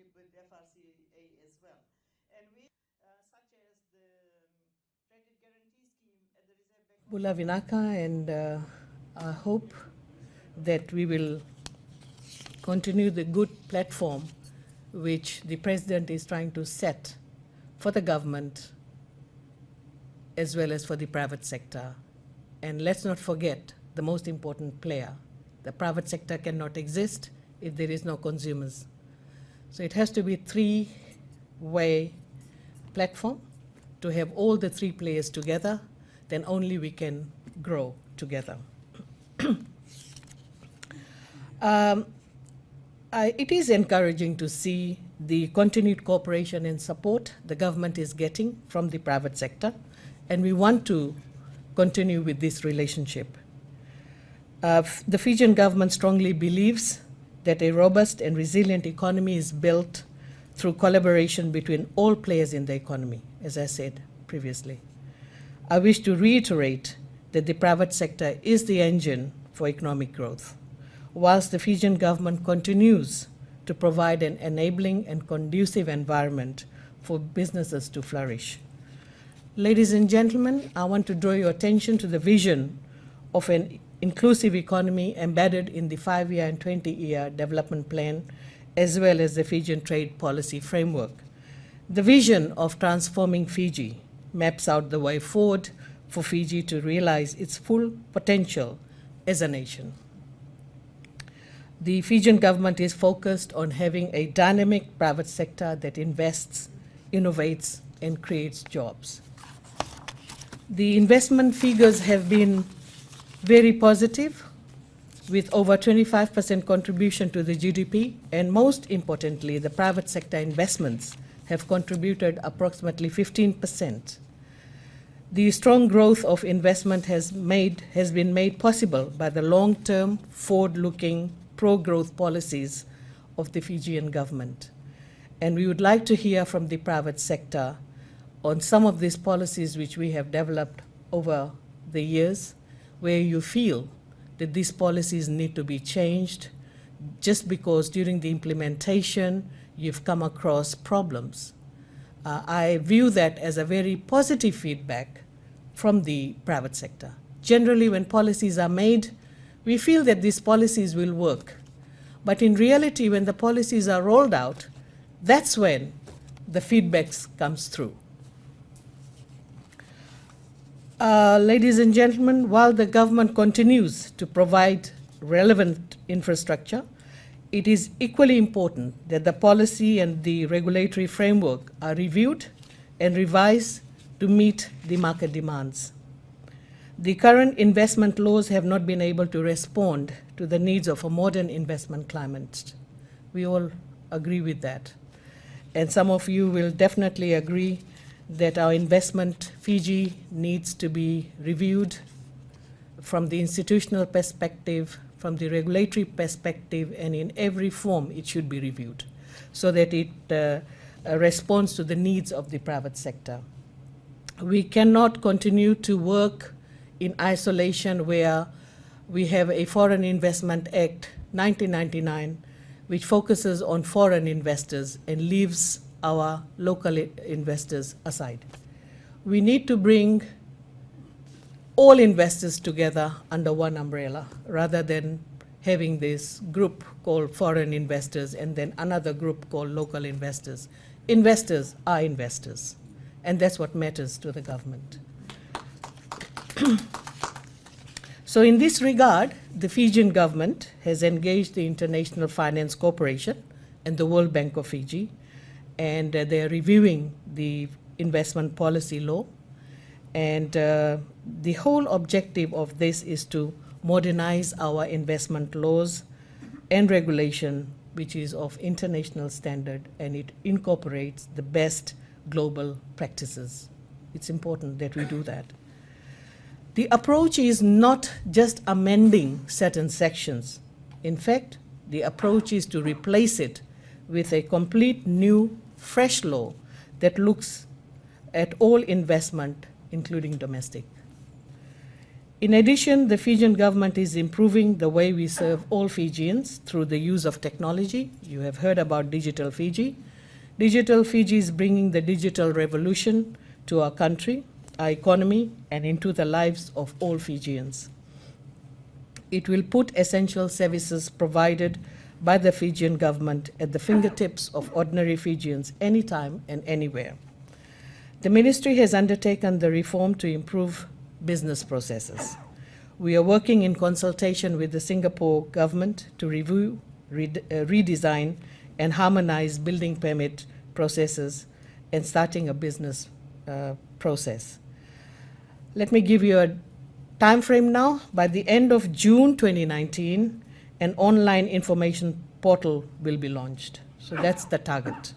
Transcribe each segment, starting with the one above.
relationship with FRCA as well. And we, such as the credit guarantee scheme at the Reserve Bank. Bula Vinaka, and I hope that we will continue the good platform which the President is trying to set for the government as well as for the private sector. And let's not forget the most important player. The private sector cannot exist if there is no consumers. So it has to be a three-way platform to have all the three players together, then only we can grow together. It is encouraging to see the continued cooperation and support the government is getting from the private sector, and we want to continue with this relationship. The Fijian government strongly believes that a robust and resilient economy is built through collaboration between all players in the economy, as I said previously. I wish to reiterate that the private sector is the engine for economic growth, whilst the Fijian government continues to provide an enabling and conducive environment for businesses to flourish. Ladies and gentlemen, I want to draw your attention to the vision of an inclusive economy embedded in the 5-year and 20-year development plan, as well as the Fijian trade policy framework. The vision of transforming Fiji maps out the way forward for Fiji to realize its full potential as a nation. The Fijian government is focused on having a dynamic private sector that invests, innovates, and creates jobs. The investment figures have been very positive, with over 25% contribution to the GDP, and most importantly, the private sector investments have contributed approximately 15%. The strong growth of investment has been made possible by the long-term, forward-looking, pro-growth policies of the Fijian government. And we would like to hear from the private sector on some of these policies which we have developed over the years, where you feel that these policies need to be changed just because during the implementation you've come across problems. I view that as a very positive feedback from the private sector. Generally, when policies are made, we feel that these policies will work. But in reality, when the policies are rolled out, that's when the feedbacks comes through. Ladies and gentlemen, while the government continues to provide relevant infrastructure, it is equally important that the policy and the regulatory framework are reviewed and revised to meet the market demands. The current investment laws have not been able to respond to the needs of a modern investment climate. We all agree with that. And some of you will definitely agree that our investment, Fiji, needs to be reviewed from the institutional perspective, from the regulatory perspective, and in every form it should be reviewed so that it responds to the needs of the private sector. We cannot continue to work in isolation where we have a Foreign Investment Act 1999 which focuses on foreign investors and leaves our local investors aside. We need to bring all investors together under one umbrella rather than having this group called foreign investors and then another group called local investors. Investors are investors, and that's what matters to the government. So in this regard, the Fijian government has engaged the International Finance Corporation and the World Bank of Fiji, and they are reviewing the investment policy law. And the whole objective of this is to modernize our investment laws and regulation, which is of international standard, and it incorporates the best global practices. It's important that we do that. The approach is not just amending certain sections. In fact, the approach is to replace it with a complete new, fresh law that looks at all investment, including domestic. In addition, the Fijian government is improving the way we serve all Fijians through the use of technology. You have heard about Digital Fiji. Digital Fiji is bringing the digital revolution to our country, our economy, and into the lives of all Fijians. It will put essential services provided by the Fijian government at the fingertips of ordinary Fijians anytime and anywhere. The ministry has undertaken the reform to improve business processes. We are working in consultation with the Singapore government to review, redesign, and harmonize building permit processes and starting a business process. Let me give you a time frame now. By the end of June 2019, an online information portal will be launched. So that's the target,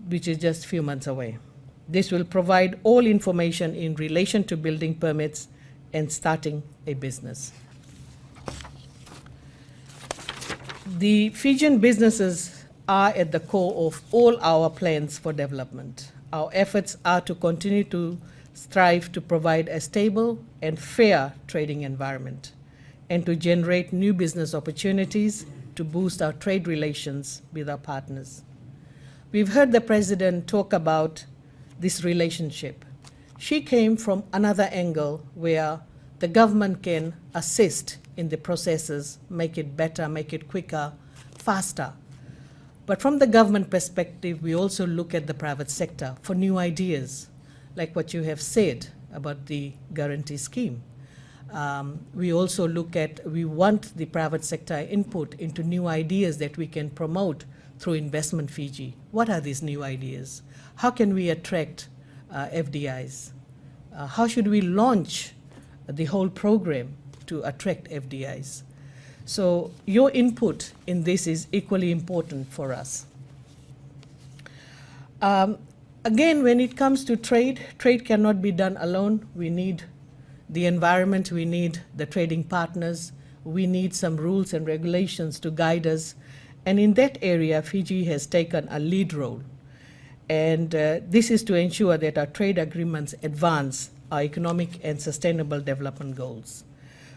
which is just a few months away. This will provide all information in relation to building permits and starting a business. The Fijian businesses are at the core of all our plans for development. Our efforts are to continue to strive to provide a stable and fair trading environment and to generate new business opportunities to boost our trade relations with our partners. We've heard the President talk about this relationship. She came from another angle where the government can assist in the processes, make it better, make it quicker, faster. But from the government perspective, we also look at the private sector for new ideas, like what you have said about the guarantee scheme. We also look at, we want the private sector input into new ideas that we can promote through Investment Fiji. What are these new ideas? How can we attract FDIs? How should we launch the whole program to attract FDIs? So your input in this is equally important for us. Again, when it comes to trade, trade cannot be done alone. We need the environment, we need the trading partners, we need some rules and regulations to guide us. And in that area, Fiji has taken a lead role. And this is to ensure that our trade agreements advance our economic and sustainable development goals.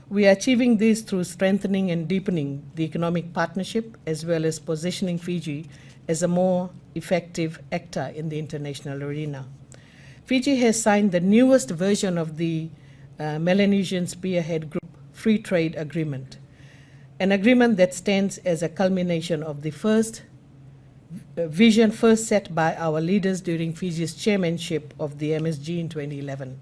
We are achieving this through strengthening and deepening the economic partnership, as well as positioning Fiji as a more effective actor in the international arena. Fiji has signed the newest version of the Melanesian Spearhead Group Free Trade Agreement, an agreement that stands as a culmination of the vision first set by our leaders during Fiji's chairmanship of the MSG in 2011.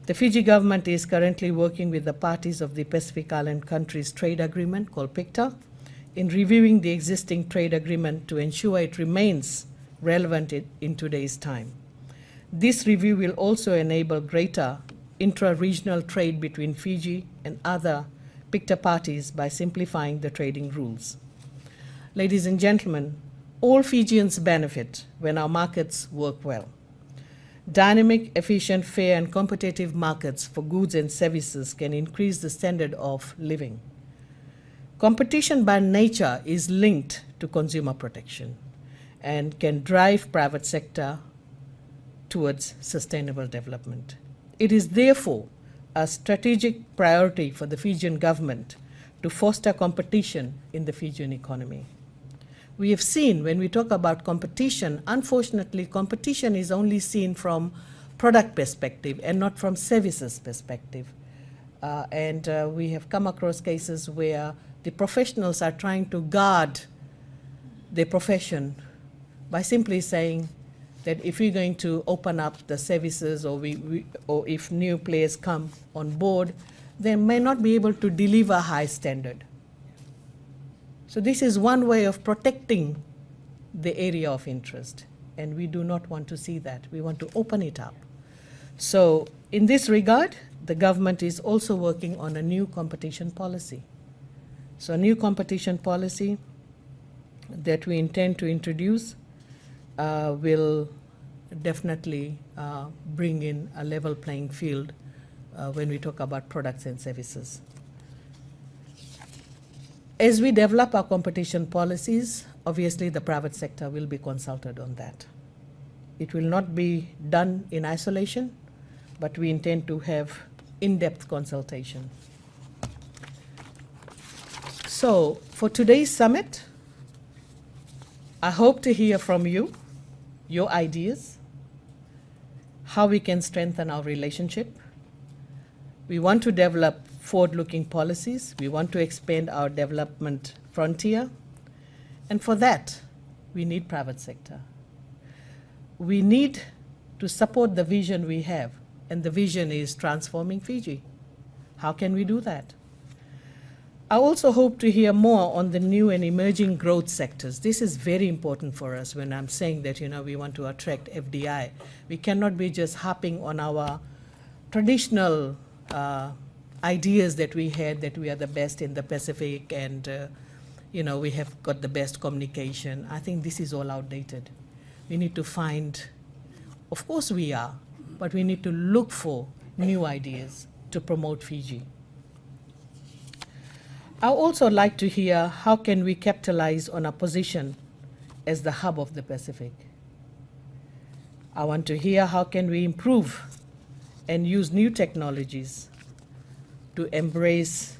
The Fiji government is currently working with the parties of the Pacific Island countries trade agreement called PICTA in reviewing the existing trade agreement to ensure it remains relevant in today's time. This review will also enable greater intra-regional trade between Fiji and other PICTA parties by simplifying the trading rules. Ladies and gentlemen, all Fijians benefit when our markets work well. Dynamic, efficient, fair, and competitive markets for goods and services can increase the standard of living. Competition by nature is linked to consumer protection and can drive private sector towards sustainable development. It is therefore a strategic priority for the Fijian government to foster competition in the Fijian economy. We have seen when we talk about competition, unfortunately, competition is only seen from product perspective and not from services perspective. We have come across cases where the professionals are trying to guard their profession by simply saying that if we're going to open up the services or if new players come on board, they may not be able to deliver a high standard. So this is one way of protecting the area of interest, and we do not want to see that. We want to open it up. So in this regard, the government is also working on a new competition policy. So a new competition policy that we intend to introduce will definitely bring in a level playing field when we talk about products and services. As we develop our competition policies, obviously the private sector will be consulted on that. It will not be done in isolation, but we intend to have in-depth consultation. So for today's summit, I hope to hear from you, your ideas, how we can strengthen our relationship. We want to develop forward-looking policies. We want to expand our development frontier. And for that, we need private sector. We need to support the vision we have, and the vision is transforming Fiji. How can we do that? I also hope to hear more on the new and emerging growth sectors. This is very important for us when I'm saying that, we want to attract FDI. We cannot be just harping on our traditional ideas that we had, that we are the best in the Pacific and, we have got the best communication. I think this is all outdated. We need to find, of course we are, but we need to look for new ideas to promote Fiji. I also like to hear how can we capitalize on our position as the hub of the Pacific. I want to hear how can we improve and use new technologies to embrace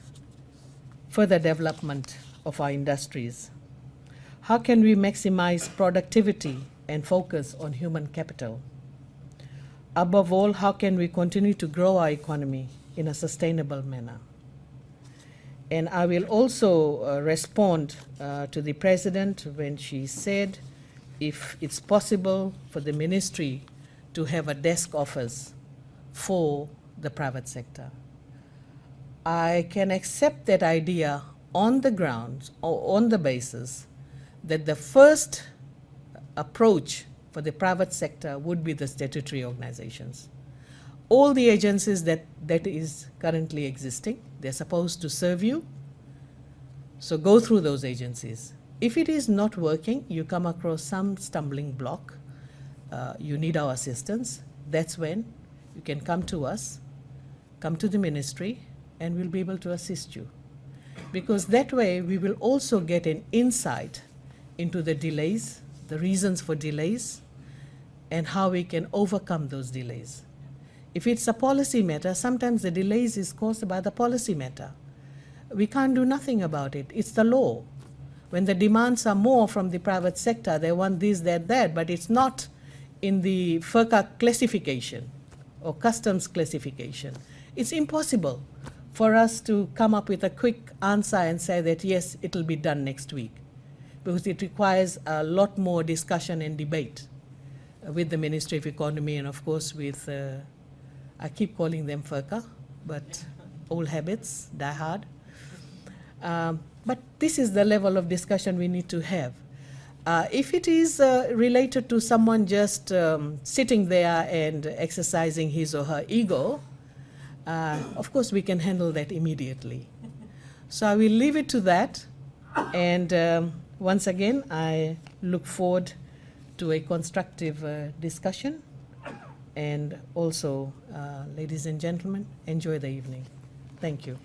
further development of our industries. How can we maximize productivity and focus on human capital? Above all, how can we continue to grow our economy in a sustainable manner? And I will also respond to the President when she said if it's possible for the ministry to have a desk office for the private sector. I can accept that idea on the grounds or on the basis that the first approach for the private sector would be the statutory organizations. All the agencies that is currently existing, they're supposed to serve you. So go through those agencies. If it is not working, you come across some stumbling block, you need our assistance, that's when you can come to us, come to the ministry, and we'll be able to assist you. Because that way we will also get an insight into the delays, the reasons for delays, and how we can overcome those delays. If it's a policy matter, sometimes the delays is caused by the policy matter. We can't do nothing about it. It's the law. When the demands are more from the private sector, they want this, that, but it's not in the FERCA classification or customs classification. It's impossible for us to come up with a quick answer and say that, yes, it'll be done next week, because it requires a lot more discussion and debate with the Ministry of Economy and, of course, with I keep calling them FERCA, but old habits die hard. But this is the level of discussion we need to have. If it is related to someone just sitting there and exercising his or her ego, of course we can handle that immediately. So I will leave it to that. And once again, I look forward to a constructive discussion. And also, ladies and gentlemen, enjoy the evening. Thank you.